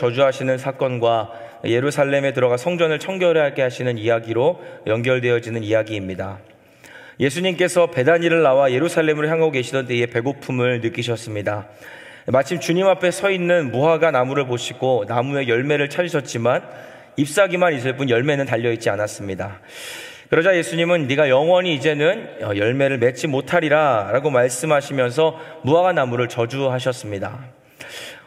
저주하시는 사건과 예루살렘에 들어가 성전을 청결하게 하시는 이야기로 연결되어지는 이야기입니다. 예수님께서 베다니를 나와 예루살렘으로 향하고 계시던 때에 배고픔을 느끼셨습니다. 마침 주님 앞에 서 있는 무화과 나무를 보시고 나무에 열매를 찾으셨지만 잎사귀만 있을 뿐 열매는 달려있지 않았습니다. 그러자 예수님은 네가 영원히 이제는 열매를 맺지 못하리라 라고 말씀하시면서 무화과 나무를 저주하셨습니다.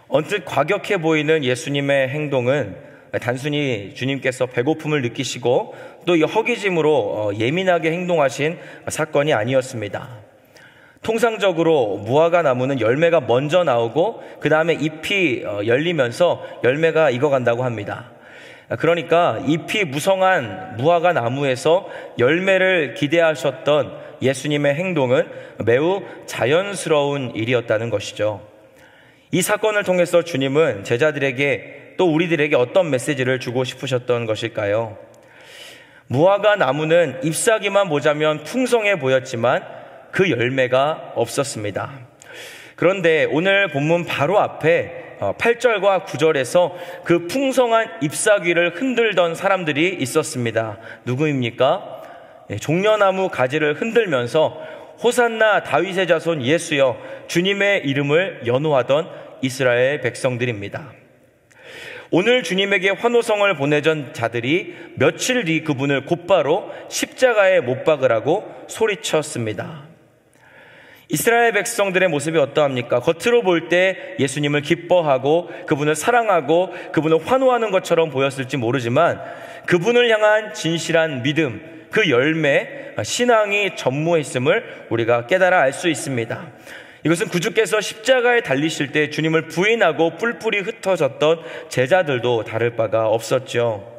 언뜻 과격해 보이는 예수님의 행동은 단순히 주님께서 배고픔을 느끼시고 또 이 허기짐으로 예민하게 행동하신 사건이 아니었습니다. 통상적으로 무화과 나무는 열매가 먼저 나오고 그 다음에 잎이 열리면서 열매가 익어간다고 합니다. 그러니까 잎이 무성한 무화과 나무에서 열매를 기대하셨던 예수님의 행동은 매우 자연스러운 일이었다는 것이죠. 이 사건을 통해서 주님은 제자들에게 또 우리들에게 어떤 메시지를 주고 싶으셨던 것일까요? 무화과 나무는 잎사귀만 보자면 풍성해 보였지만 그 열매가 없었습니다. 그런데 오늘 본문 바로 앞에 8절과 9절에서 그 풍성한 잎사귀를 흔들던 사람들이 있었습니다. 누구입니까? 종려나무 가지를 흔들면서 호산나 다윗의 자손 예수여 주님의 이름을 연호하던 이스라엘 백성들입니다. 오늘 주님에게 환호성을 보내던 자들이 며칠 뒤 그분을 곧바로 십자가에 못 박으라고 소리쳤습니다. 이스라엘 백성들의 모습이 어떠합니까? 겉으로 볼 때 예수님을 기뻐하고 그분을 사랑하고 그분을 환호하는 것처럼 보였을지 모르지만 그분을 향한 진실한 믿음, 그 열매, 신앙이 전무했음을 우리가 깨달아 알 수 있습니다. 이것은 구주께서 십자가에 달리실 때 주님을 부인하고 뿔뿔이 흩어졌던 제자들도 다를 바가 없었죠.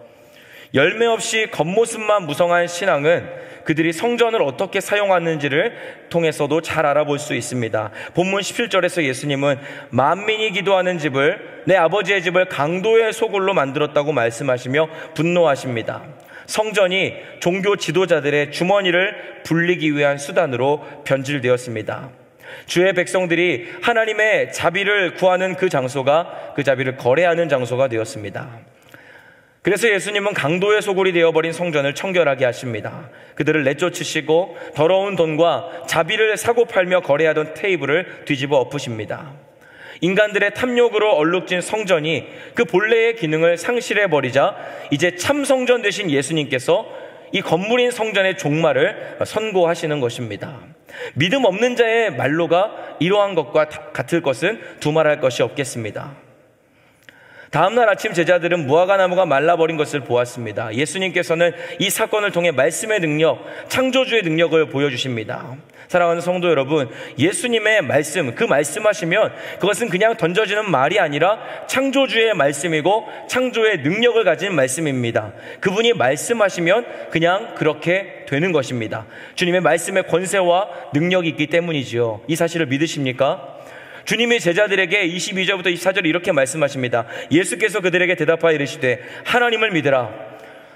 열매 없이 겉모습만 무성한 신앙은 그들이 성전을 어떻게 사용하는지를 통해서도 잘 알아볼 수 있습니다. 본문 17절에서 예수님은 만민이 기도하는 집을 내 아버지의 집을 강도의 소굴로 만들었다고 말씀하시며 분노하십니다. 성전이 종교 지도자들의 주머니를 불리기 위한 수단으로 변질되었습니다. 주의 백성들이 하나님의 자비를 구하는 그 장소가 그 자비를 거래하는 장소가 되었습니다. 그래서 예수님은 강도의 소굴이 되어버린 성전을 청결하게 하십니다. 그들을 내쫓으시고 더러운 돈과 자비를 사고팔며 거래하던 테이블을 뒤집어 엎으십니다. 인간들의 탐욕으로 얼룩진 성전이 그 본래의 기능을 상실해버리자 이제 참 성전 되신 예수님께서 이 건물인 성전의 종말을 선고하시는 것입니다. 믿음 없는 자의 말로가 이러한 것과 같을 것은 두말할 것이 없겠습니다. 다음날 아침 제자들은 무화과 나무가 말라버린 것을 보았습니다. 예수님께서는 이 사건을 통해 말씀의 능력, 창조주의 능력을 보여주십니다. 사랑하는 성도 여러분, 예수님의 말씀, 그 말씀하시면 그것은 그냥 던져지는 말이 아니라 창조주의 말씀이고 창조의 능력을 가진 말씀입니다. 그분이 말씀하시면 그냥 그렇게 되는 것입니다. 주님의 말씀의 권세와 능력이 있기 때문이지요. 이 사실을 믿으십니까? 주님이 제자들에게 22절부터 24절에 이렇게 말씀하십니다. 예수께서 그들에게 대답하여 이르시되 하나님을 믿으라.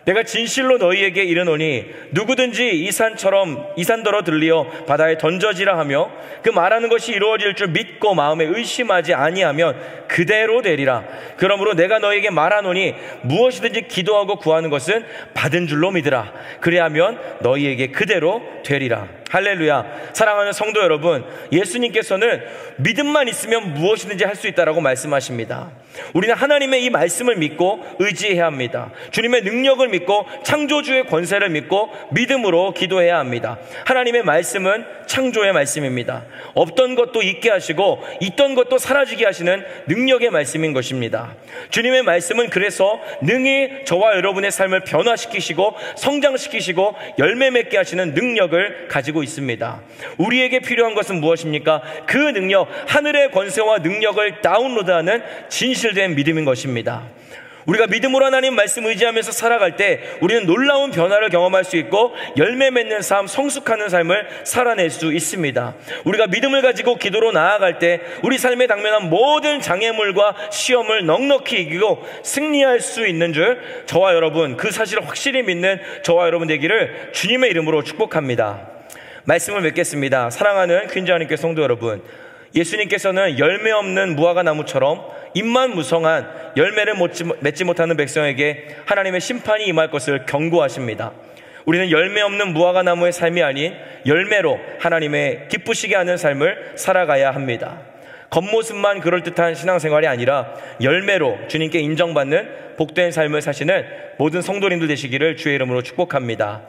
내가 진실로 너희에게 이르노니 누구든지 이 산더러 들리어 바다에 던져지라 하며 그 말하는 것이 이루어질 줄 믿고 마음에 의심하지 아니하면 그대로 되리라. 그러므로 내가 너희에게 말하노니 무엇이든지 기도하고 구하는 것은 받은 줄로 믿으라. 그래야면 너희에게 그대로 되리라. 할렐루야. 사랑하는 성도 여러분, 예수님께서는 믿음만 있으면 무엇이든지 할 수 있다라고 말씀하십니다. 우리는 하나님의 이 말씀을 믿고 의지해야 합니다. 주님의 능력을 믿고 창조주의 권세를 믿고 믿음으로 기도해야 합니다. 하나님의 말씀은 창조의 말씀입니다. 없던 것도 있게 하시고 있던 것도 사라지게 하시는 능력의 말씀인 것입니다. 주님의 말씀은 그래서 능히 저와 여러분의 삶을 변화시키시고 성장시키시고 열매 맺게 하시는 능력을 가지고 있습니다. 우리에게 필요한 것은 무엇입니까? 그 능력, 하늘의 권세와 능력을 다운로드하는 진실된 믿음인 것입니다. 우리가 믿음으로 하나님 말씀 의지하면서 살아갈 때 우리는 놀라운 변화를 경험할 수 있고 열매 맺는 삶, 성숙하는 삶을 살아낼 수 있습니다. 우리가 믿음을 가지고 기도로 나아갈 때 우리 삶에 당면한 모든 장애물과 시험을 넉넉히 이기고 승리할 수 있는 줄 저와 여러분, 그 사실을 확실히 믿는 저와 여러분 되기를 주님의 이름으로 축복합니다. 말씀을 맺겠습니다. 사랑하는 퀸즈 하나님께 성도 여러분, 예수님께서는 열매 없는 무화과 나무처럼 잎만 무성한 열매를 맺지 못하는 백성에게 하나님의 심판이 임할 것을 경고하십니다. 우리는 열매 없는 무화과 나무의 삶이 아닌 열매로 하나님의 기쁘시게 하는 삶을 살아가야 합니다. 겉모습만 그럴듯한 신앙생활이 아니라 열매로 주님께 인정받는 복된 삶을 사시는 모든 성도님들 되시기를 주의 이름으로 축복합니다.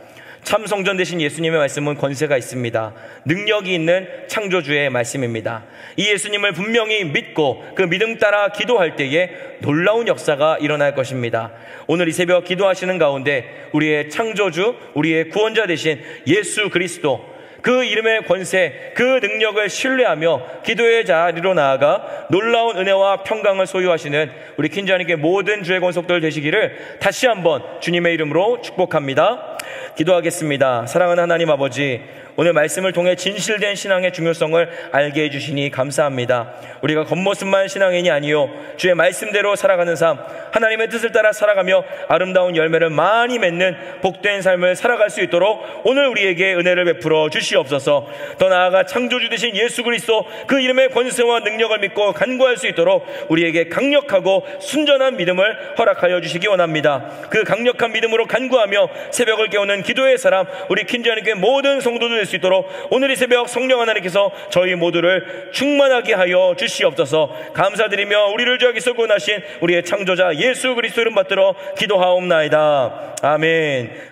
참 성전 되신 예수님의 말씀은 권세가 있습니다. 능력이 있는 창조주의 말씀입니다. 이 예수님을 분명히 믿고 그 믿음 따라 기도할 때에 놀라운 역사가 일어날 것입니다. 오늘 이 새벽 기도하시는 가운데 우리의 창조주, 우리의 구원자 되신 예수 그리스도, 그 이름의 권세, 그 능력을 신뢰하며 기도의 자리로 나아가 놀라운 은혜와 평강을 소유하시는 우리 킨자님께 모든 주의 권속들 되시기를 다시 한번 주님의 이름으로 축복합니다. 기도하겠습니다. 사랑하는 하나님 아버지, 오늘 말씀을 통해 진실된 신앙의 중요성을 알게 해주시니 감사합니다. 우리가 겉모습만 신앙인이 아니요 주의 말씀대로 살아가는 삶, 하나님의 뜻을 따라 살아가며 아름다운 열매를 많이 맺는 복된 삶을 살아갈 수 있도록 오늘 우리에게 은혜를 베풀어 주시옵소서. 더 나아가 창조주 되신 예수 그리스도 그 이름의 권세와 능력을 믿고 간구할 수 있도록 우리에게 강력하고 순전한 믿음을 허락하여 주시기 원합니다. 그 강력한 믿음으로 간구하며 새벽을 깨우는 기도의 사람, 우리 킨자님께 모든 성도들 될 수 있도록 오늘 이 새벽 성령 하나님께서 저희 모두를 충만하게 하여 주시옵소서. 감사드리며 우리를 저기서 구원하신 우리의 창조자 예수 그리스도 이름 받들어 기도하옵나이다. 아멘.